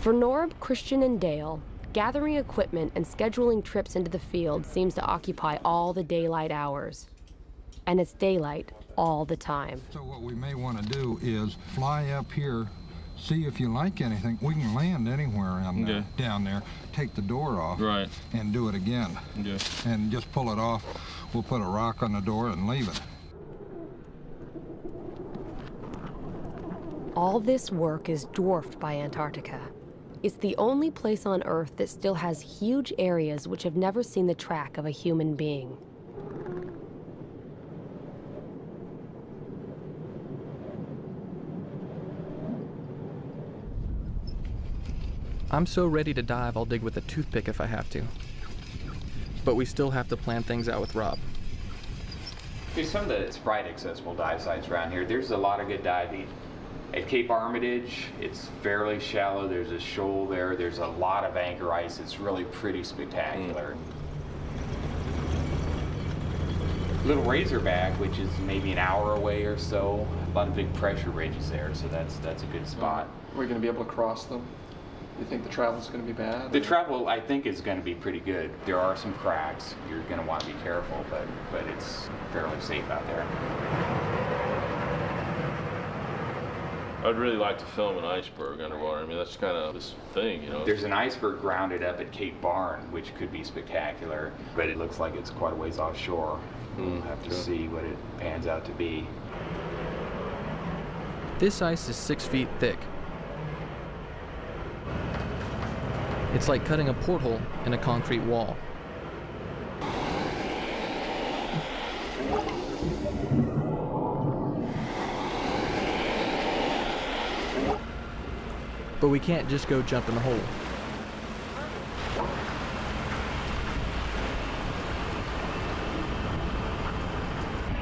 For Norb, Christian, and Dale, gathering equipment and scheduling trips into the field seems to occupy all the daylight hours. And it's daylight all the time. So what we may want to do is fly up here, see if you like anything. We can land anywhere down there, take the door off, right, and do it again. Okay. And just pull it off. We'll put a rock on the door and leave it. All this work is dwarfed by Antarctica. It's the only place on Earth that still has huge areas which have never seen the track of a human being. I'm so ready to dive, I'll dig with a toothpick if I have to. But we still have to plan things out with Rob. There's some of the Sprite accessible dive sites around here. There's a lot of good diving. At Cape Armitage, it's fairly shallow. There's a shoal there. There's a lot of anchor ice. It's really pretty spectacular. Little Razorback, which is maybe an hour away or so, a lot of big pressure ridges there, so that's a good spot. Are we going to be able to cross them? You think the travel's going to be bad? The travel, I think, is going to be pretty good. There are some cracks. You're going to want to be careful, but it's fairly safe out there. I'd really like to film an iceberg underwater. I mean, that's kind of this thing, you know. There's an iceberg grounded up at Cape Barn, which could be spectacular, but it looks like it's quite a ways offshore. We'll have to see what it pans out to be. This ice is 6 feet thick. It's like cutting a porthole in a concrete wall. But we can't just go jump in the hole.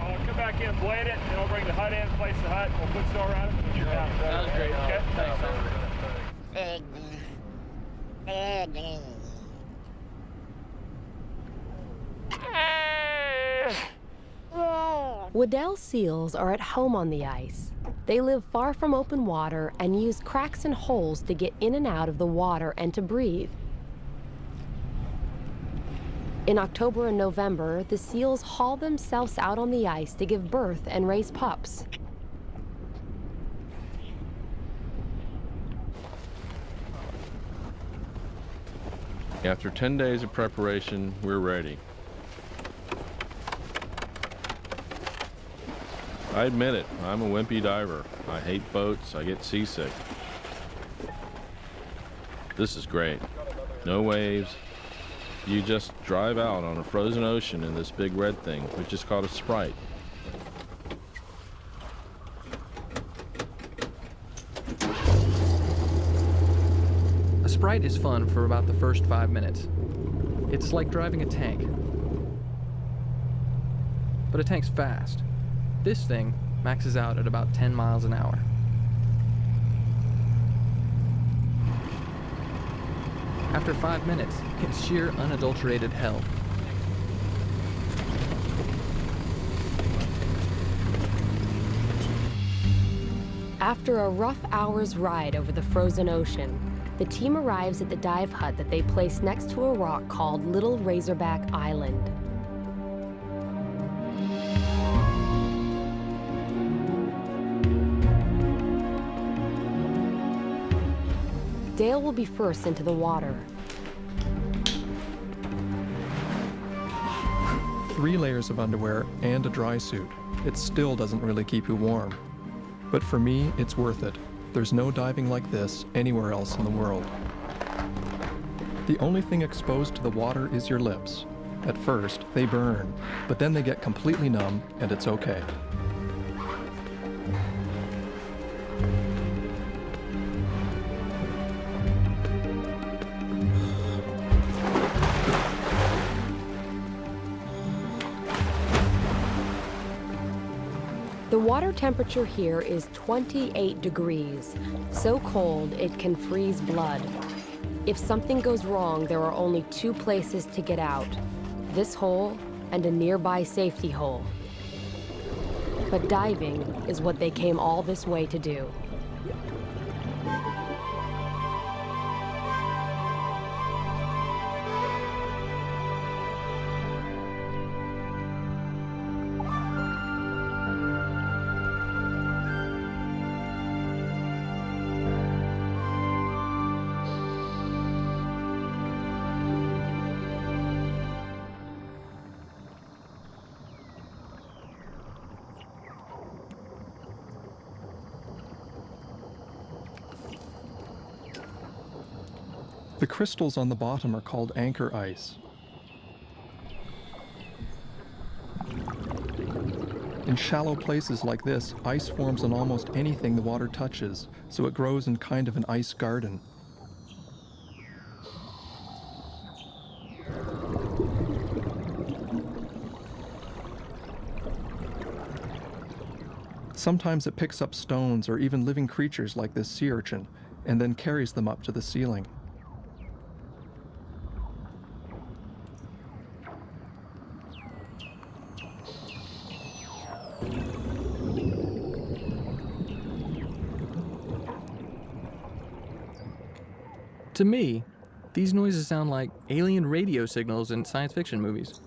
I'll come back in, blade it, and I'll bring the hut in, place the hut, we'll put snow around it, and we'll down. That was great. Okay, thanks. Waddell seals are at home on the ice. They live far from open water and use cracks and holes to get in and out of the water and to breathe. In October and November, the seals haul themselves out on the ice to give birth and raise pups. After 10 days of preparation, we're ready. I admit it, I'm a wimpy diver. I hate boats, I get seasick. This is great. No waves. You just drive out on a frozen ocean in this big red thing, which is called a Sprite. A Sprite is fun for about the first 5 minutes. It's like driving a tank. But a tank's fast. This thing maxes out at about 10 miles an hour. After 5 minutes, it's sheer unadulterated hell. After a rough hour's ride over the frozen ocean, the team arrives at the dive hut that they place next to a rock called Little Razorback Island. Dale will be first into the water. 3 layers of underwear and a dry suit. It still doesn't really keep you warm. But for me, it's worth it. There's no diving like this anywhere else in the world. The only thing exposed to the water is your lips. At first, they burn, but then they get completely numb, and it's okay. The water temperature here is 28 degrees, so cold it can freeze blood. If something goes wrong, there are only 2 places to get out, this hole and a nearby safety hole. But diving is what they came all this way to do. The crystals on the bottom are called anchor ice. In shallow places like this, ice forms on almost anything the water touches, so it grows in kind of an ice garden. Sometimes it picks up stones or even living creatures like this sea urchin, and then carries them up to the ceiling. To me, these noises sound like alien radio signals in science fiction movies.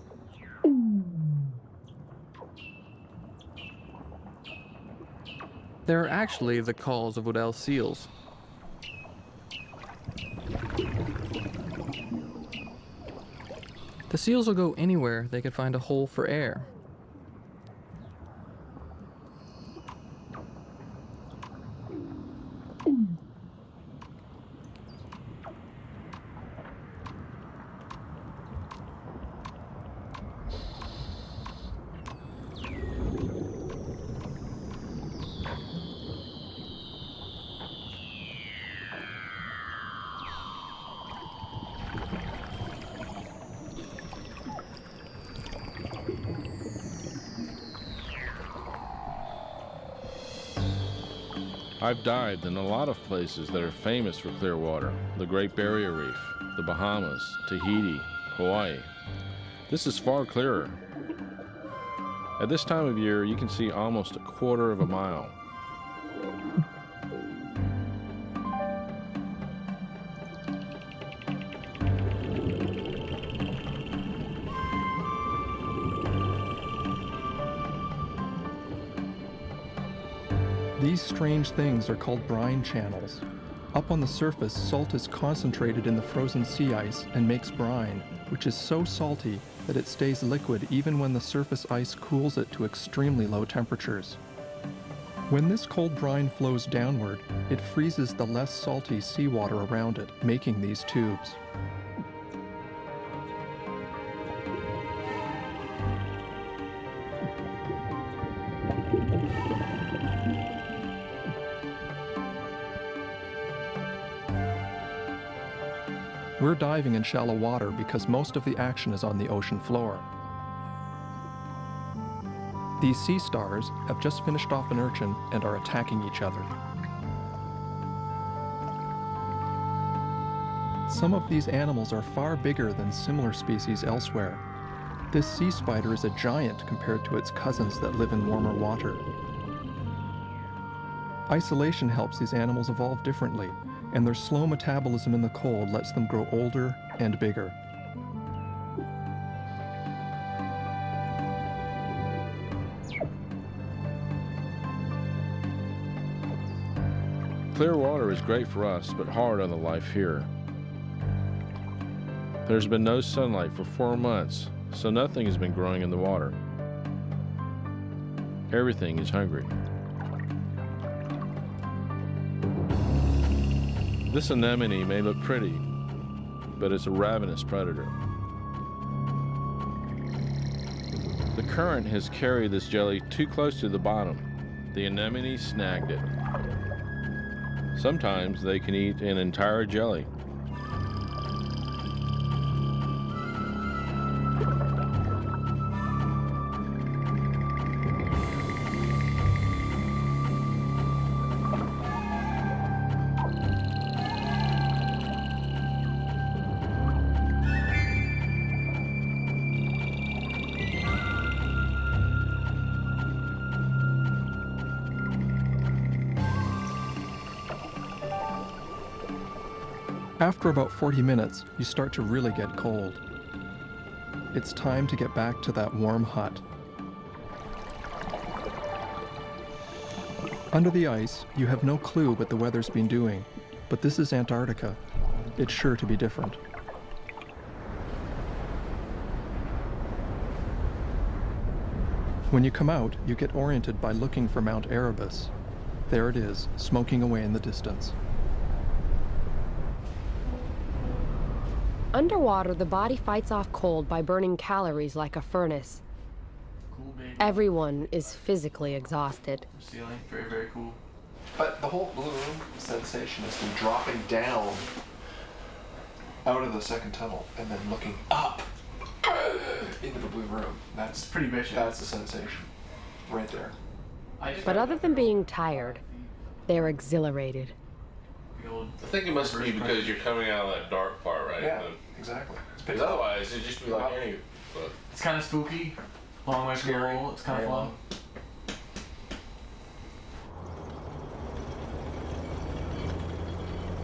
They're actually the calls of Weddell seals. The seals will go anywhere they could find a hole for air. I've dived in a lot of places that are famous for clear water. The Great Barrier Reef, the Bahamas, Tahiti, Hawaii. This is far clearer. At this time of year, you can see almost a quarter of a mile. These strange things are called brine channels. Up on the surface, salt is concentrated in the frozen sea ice and makes brine, which is so salty that it stays liquid even when the surface ice cools it to extremely low temperatures. When this cold brine flows downward, it freezes the less salty seawater around it, making these tubes. We're diving in shallow water because most of the action is on the ocean floor. These sea stars have just finished off an urchin and are attacking each other. Some of these animals are far bigger than similar species elsewhere. This sea spider is a giant compared to its cousins that live in warmer water. Isolation helps these animals evolve differently, and their slow metabolism in the cold lets them grow older and bigger. Clear water is great for us, but hard on the life here. There's been no sunlight for 4 months, so nothing has been growing in the water. Everything is hungry. This anemone may look pretty, but it's a ravenous predator. The current has carried this jelly too close to the bottom. The anemone snagged it. Sometimes they can eat an entire jelly. After about 40 minutes, you start to really get cold. It's time to get back to that warm hut. Under the ice, you have no clue what the weather's been doing, but this is Antarctica. It's sure to be different. When you come out, you get oriented by looking for Mount Erebus. There it is, smoking away in the distance. Underwater, the body fights off cold by burning calories like a furnace. Cool, baby. Everyone is physically exhausted. Ceiling, very, very cool. But the whole blue room sensation is the dropping down out of the second tunnel and then looking up into the blue room. That's pretty vicious. That's the sensation right there. But other than being tired, they're exhilarated. I think it must be because you're coming out of that dark part, right? Yeah, exactly. Because otherwise, it'd just be like any. But It's kind of spooky. Long way to Scary. go. It's kind of Very fun. long.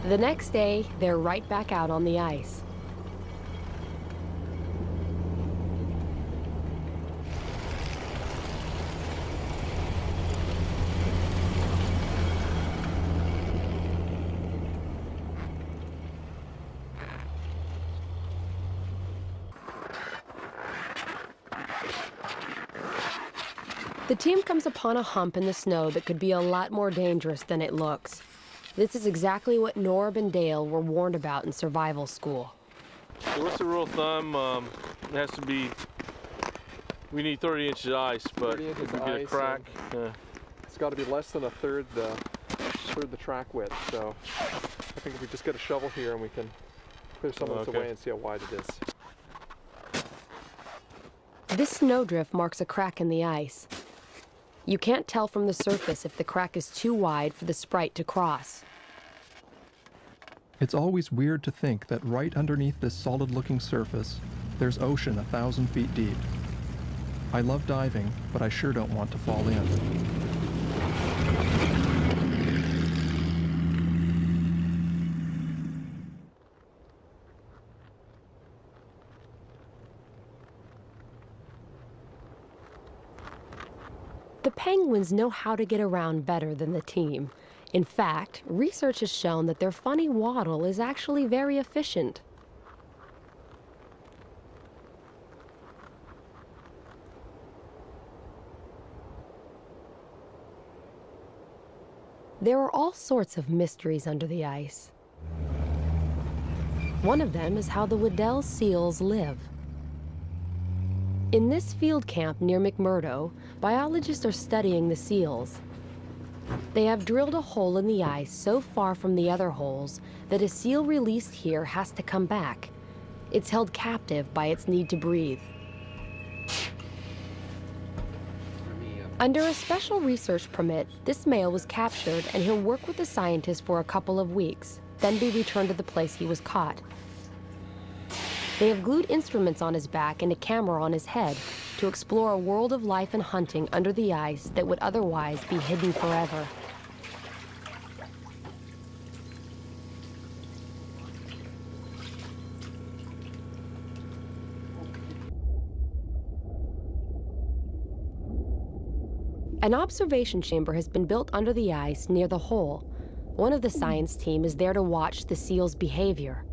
The next day, they're right back out on the ice. The team comes upon a hump in the snow that could be a lot more dangerous than it looks. This is exactly what Norb and Dale were warned about in survival school. so what's the rule of thumb? It has to be. We need 30 inches of ice, but 30 inches if we of get a ice crack, It's got to be less than a third the track width. So I think if we just get a shovel here and we can clear some of this Okay. away and see how wide it is. This snowdrift marks a crack in the ice. You can't tell from the surface if the crack is too wide for the Sprite to cross. It's always weird to think that right underneath this solid-looking surface, there's ocean 1,000 feet deep. I love diving, but I sure don't want to fall in. The penguins know how to get around better than the team. In fact, research has shown that their funny waddle is actually very efficient. There are all sorts of mysteries under the ice. One of them is how the Weddell seals live. In this field camp near McMurdo, biologists are studying the seals. They have drilled a hole in the ice so far from the other holes that a seal released here has to come back. It's held captive by its need to breathe. Under a special research permit, this male was captured and he'll work with the scientists for a couple of weeks, then be returned to the place he was caught. They have glued instruments on his back and a camera on his head to explore a world of life and hunting under the ice that would otherwise be hidden forever. An observation chamber has been built under the ice near the hole. One of the science team is there to watch the seal's behavior.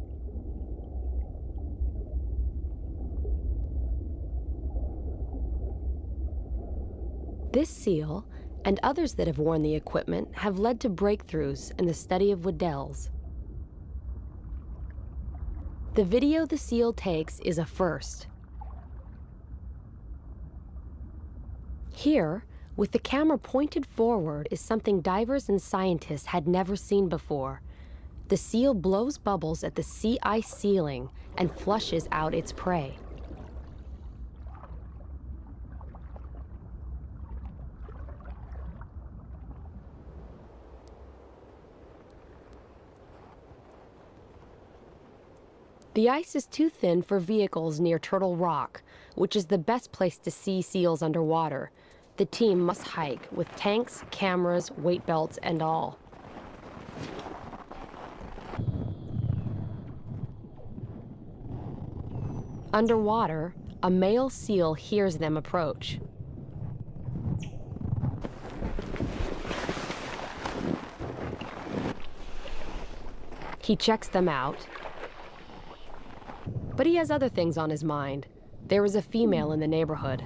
This seal, and others that have worn the equipment, have led to breakthroughs in the study of Weddells. The video the seal takes is a first. Here, with the camera pointed forward, is something divers and scientists had never seen before. The seal blows bubbles at the sea ice ceiling and flushes out its prey. The ice is too thin for vehicles near Turtle Rock, which is the best place to see seals underwater. The team must hike with tanks, cameras, weight belts, and all. Underwater, a male seal hears them approach. He checks them out. But he has other things on his mind. There is a female in the neighborhood.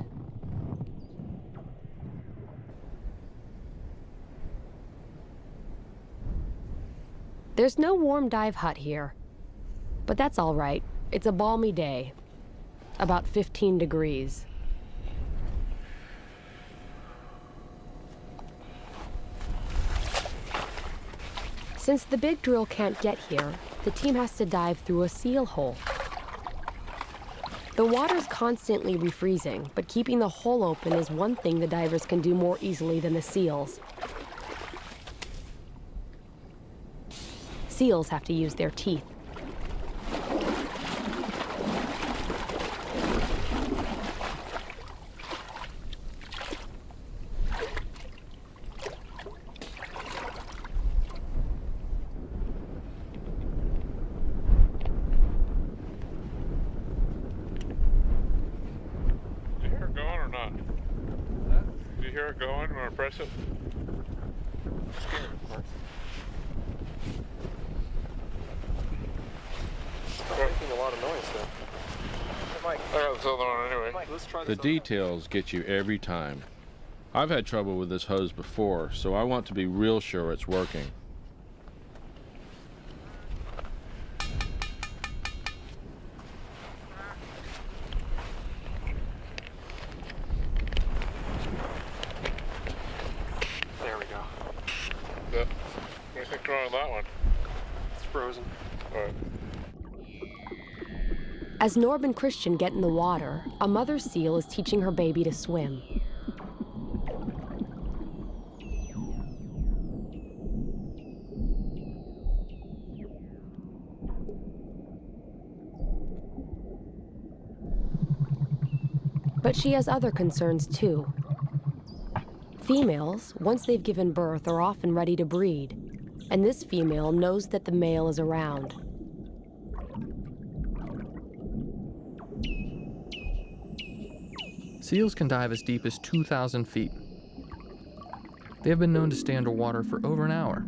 There's no warm dive hut here. But that's all right. It's a balmy day, about 15 degrees. Since the big drill can't get here, the team has to dive through a seal hole. The water's constantly refreezing, but keeping the hole open is one thing the divers can do more easily than the seals. Seals have to use their teeth. Did you hear it going or not? Did you hear it going? You want to press it? Making a lot of noise though. Mike, I got this other one anyway. Mike, let's try The this other one. details get you every time. I've had trouble with this hose before, so I want to be real sure it's working. There we go. What do you think's wrong with that one? It's frozen. All right. As Norb and Christian get in the water, a mother seal is teaching her baby to swim. But she has other concerns too. Females, once they've given birth, are often ready to breed, and this female knows that the male is around. Seals can dive as deep as 2,000 feet. They have been known to stay underwater for over an hour.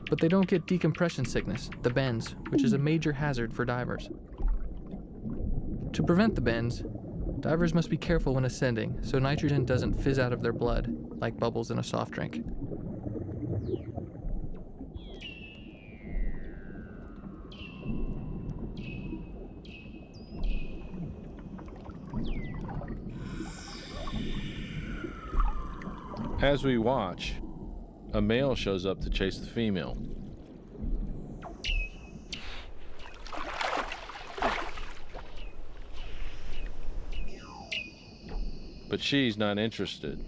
But they don't get decompression sickness, the bends, which is a major hazard for divers. To prevent the bends, divers must be careful when ascending so nitrogen doesn't fizz out of their blood like bubbles in a soft drink. As we watch, a male shows up to chase the female. But she's not interested.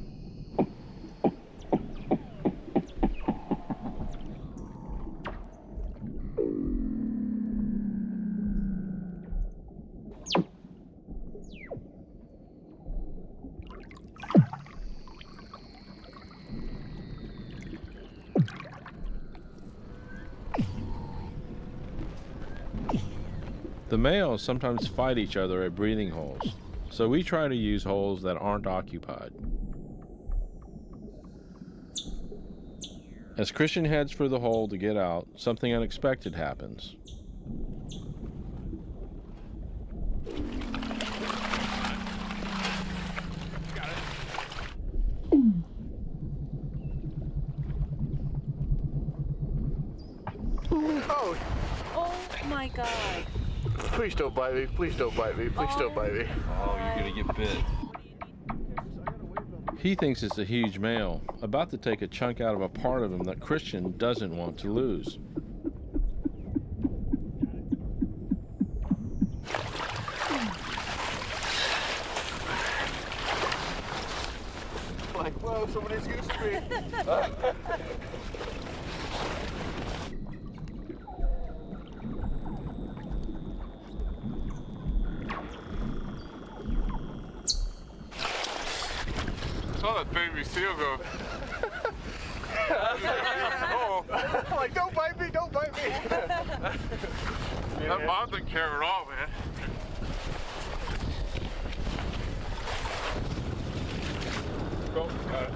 The males sometimes fight each other at breathing holes, so we try to use holes that aren't occupied. As Christian heads for the hole to get out, something unexpected happens. Oh, Oh my God. please don't bite me. Please don't bite me. Please don't bite me. Oh, you're gonna get bit. He thinks it's a huge male, about to take a chunk out of a part of him that Christian doesn't want to lose. Like, whoa, somebody's using me. Saw that baby seal go. Oh, Like, don't bite me, don't bite me. that mom didn't care at all, man. Go, got it.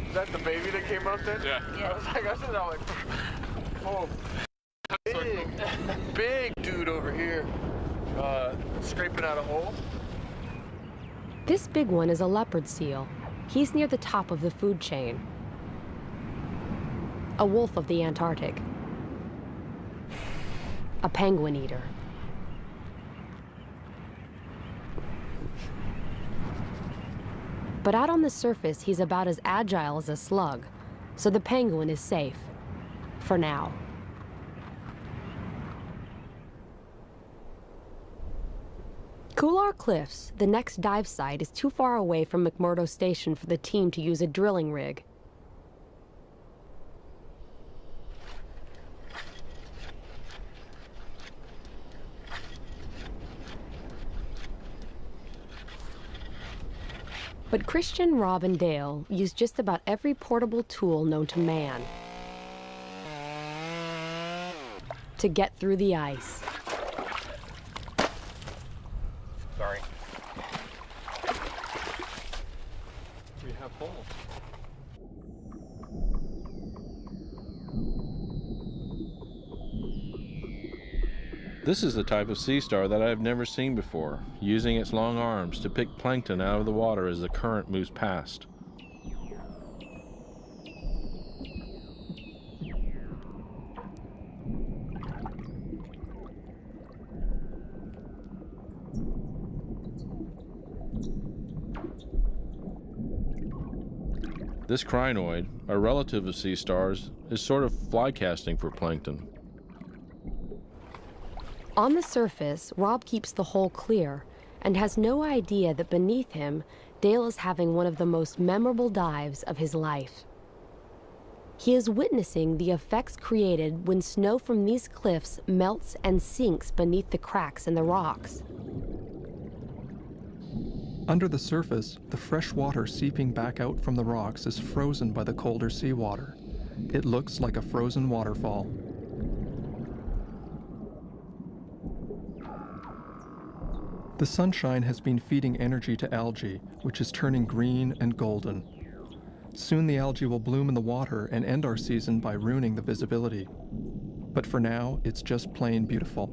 Is that the baby that came out then? Yeah. I was like, I said, I'm like, oh, big dude over here, scraping out a hole. This big one is a leopard seal. He's near the top of the food chain. A wolf of the Antarctic. a penguin eater. But out on the surface, he's about as agile as a slug, so the penguin is safe. For now. Couloir Cliffs, the next dive site, is too far away from McMurdo Station for the team to use a drilling rig. But Christian, Rob, and Dale use just about every portable tool known to man to get through the ice. Sorry. We have holes. This is the type of sea star that I have never seen before, using its long arms to pick plankton out of the water as the current moves past. This crinoid, a relative of sea stars, is sort of fly casting for plankton. On the surface, Rob keeps the hole clear and has no idea that beneath him, Dale is having one of the most memorable dives of his life. He is witnessing the effects created when snow from these cliffs melts and sinks beneath the cracks in the rocks. Under the surface, the fresh water seeping back out from the rocks is frozen by the colder seawater. It looks like a frozen waterfall. The sunshine has been feeding energy to algae, which is turning green and golden. Soon the algae will bloom in the water and end our season by ruining the visibility. But for now, it's just plain beautiful.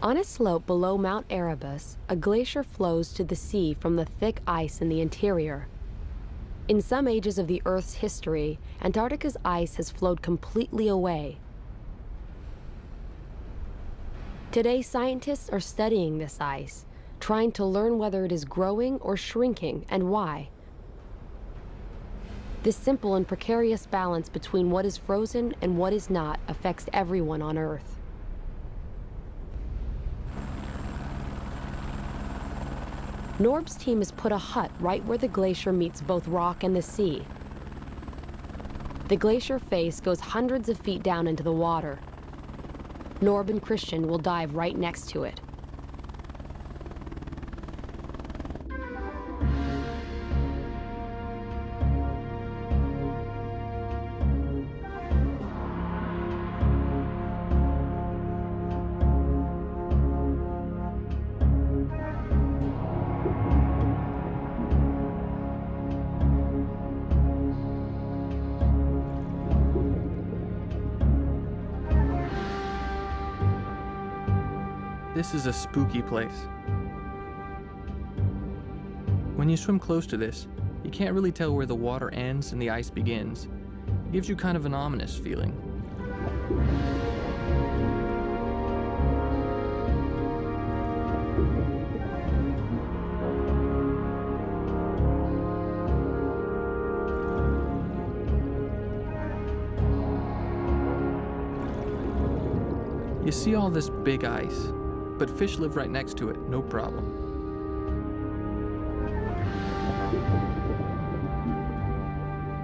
On a slope below Mount Erebus, a glacier flows to the sea from the thick ice in the interior. In some ages of the Earth's history, Antarctica's ice has flowed completely away. Today, scientists are studying this ice, trying to learn whether it is growing or shrinking and why. This simple and precarious balance between what is frozen and what is not affects everyone on Earth. Norb's team has put a hut right where the glacier meets both rock and the sea. The glacier face goes hundreds of feet down into the water. Norb and Christian will dive right next to it. This is a spooky place. When you swim close to this, you can't really tell where the water ends and the ice begins. It gives you kind of an ominous feeling. You see all this big ice, but fish live right next to it, no problem.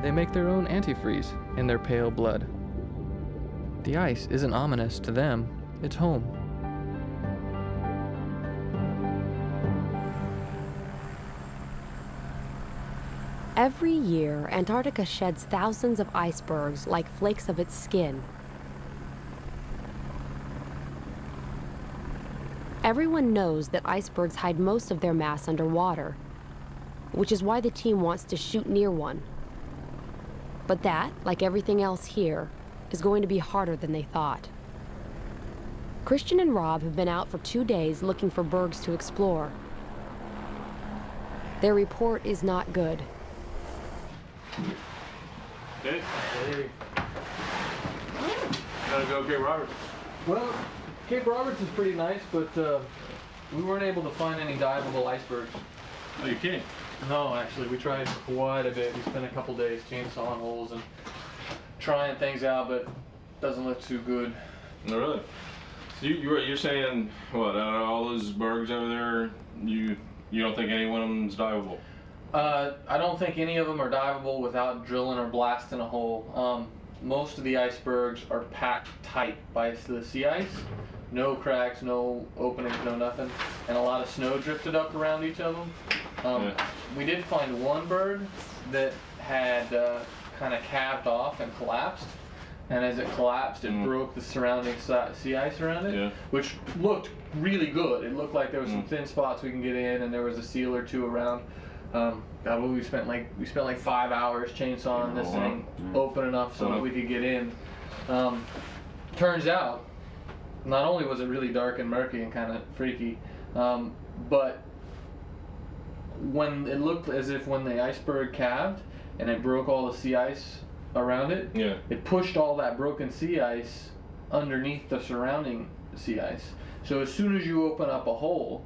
They make their own antifreeze in their pale blood. The ice isn't ominous to them, it's home. Every year, Antarctica sheds thousands of icebergs like flakes of its skin. Everyone knows that icebergs hide most of their mass underwater, which is why the team wants to shoot near one. But that, like everything else here, is going to be harder than they thought. Christian and Rob have been out for 2 days looking for bergs to explore. Their report is not good. Hey. Gotta go Cape Roberts. Well, Cape Roberts is pretty nice, but we weren't able to find any diveable icebergs. Oh, you can't? No, actually, we tried quite a bit. We spent a couple days chainsawing holes and trying things out, but doesn't look too good. No, really? So you're saying, what, out of all those bergs over there, you don't think any one of them's diveable? I don't think any of them are diveable without drilling or blasting a hole. Most of the icebergs are packed tight by the sea ice. No cracks, no openings, no nothing. And a lot of snow drifted up around each of them. We did find one berg that had kind of calved off and collapsed. And as it collapsed, it broke the surrounding sea ice around it, which looked really good. It looked like there was some thin spots we can get in, and there was a seal or two around. God, we spent like 5 hours chainsawing this thing open enough so that we could get in. Turns out, not only was it really dark and murky and kind of freaky, but when it looked as if when the iceberg calved and it broke all the sea ice around it, it pushed all that broken sea ice underneath the surrounding sea ice. So as soon as you open up a hole,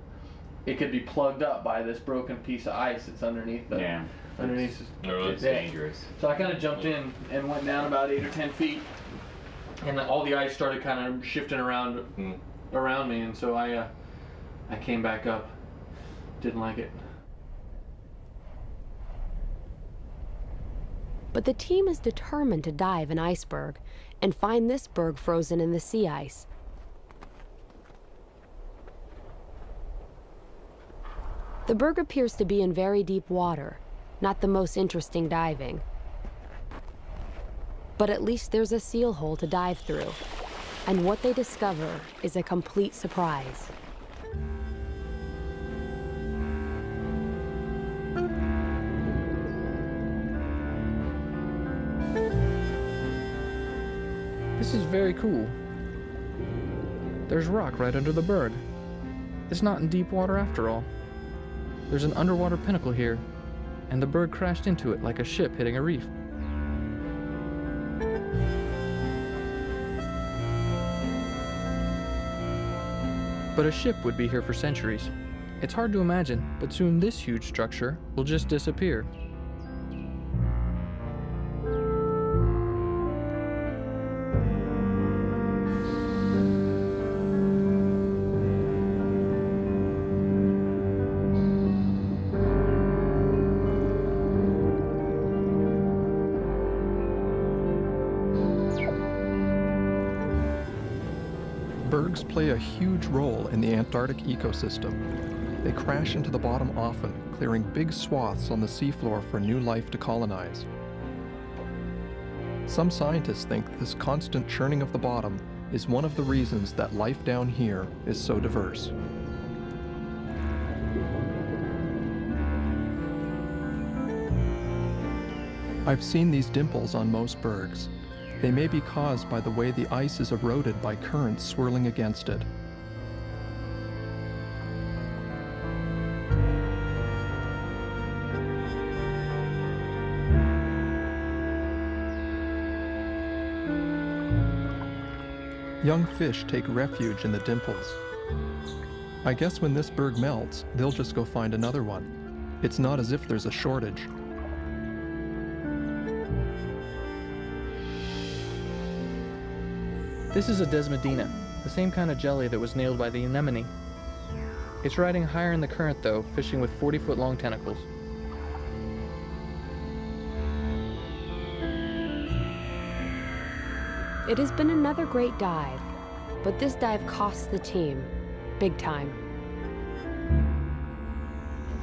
it could be plugged up by this broken piece of ice that's underneath the underneath. It's dangerous. So I kind of jumped in and went down about 8 or 10 feet, and all the ice started kind of shifting around around me, and so I came back up. Didn't like it. But the team is determined to dive an iceberg and find this berg frozen in the sea ice. The berg appears to be in very deep water, not the most interesting diving. But at least there's a seal hole to dive through, and what they discover is a complete surprise. This is very cool. There's rock right under the berg. It's not in deep water after all. There's an underwater pinnacle here, and the berg crashed into it like a ship hitting a reef. But a ship would be here for centuries. It's hard to imagine, but soon this huge structure will just disappear. Bergs play a huge role in the Antarctic ecosystem. They crash into the bottom often, clearing big swaths on the seafloor for new life to colonize. Some scientists think this constant churning of the bottom is one of the reasons that life down here is so diverse. I've seen these dimples on most bergs. They may be caused by the way the ice is eroded by currents swirling against it. Young fish take refuge in the dimples. I guess when this berg melts, they'll just go find another one. It's not as if there's a shortage. This is a desmodina, the same kind of jelly that was nailed by the anemone. It's riding higher in the current though, fishing with 40-foot long tentacles. It has been another great dive, but this dive costs the team big time.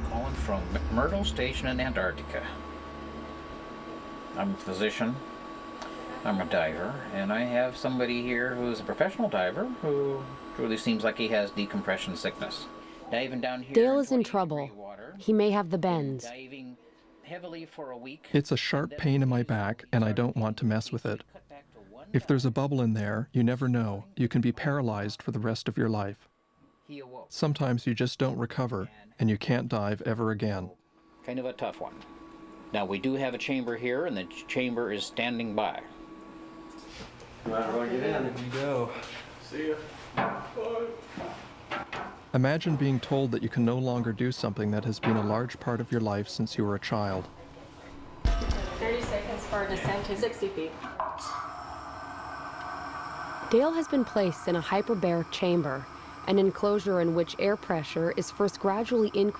Calling from McMurdo Station in Antarctica. I'm a physician. I'm a diver, and I have somebody here who's a professional diver who truly seems like he has decompression sickness. Diving down here. Dale is in trouble. He may have the bends. Diving heavily for a week. It's a sharp pain in my back, and I don't want to mess with it. If there's a bubble in there, you never know. You can be paralyzed for the rest of your life. He awoke. Sometimes you just don't recover, and you can't dive ever again. Kind of a tough one. Now, we do have a chamber here, and the chamber is standing by. Might as well get in. Here we go. See ya. Imagine being told that you can no longer do something that has been a large part of your life since you were a child. 30 seconds for a descent to 60 feet. Dale has been placed in a hyperbaric chamber, an enclosure in which air pressure is first gradually increased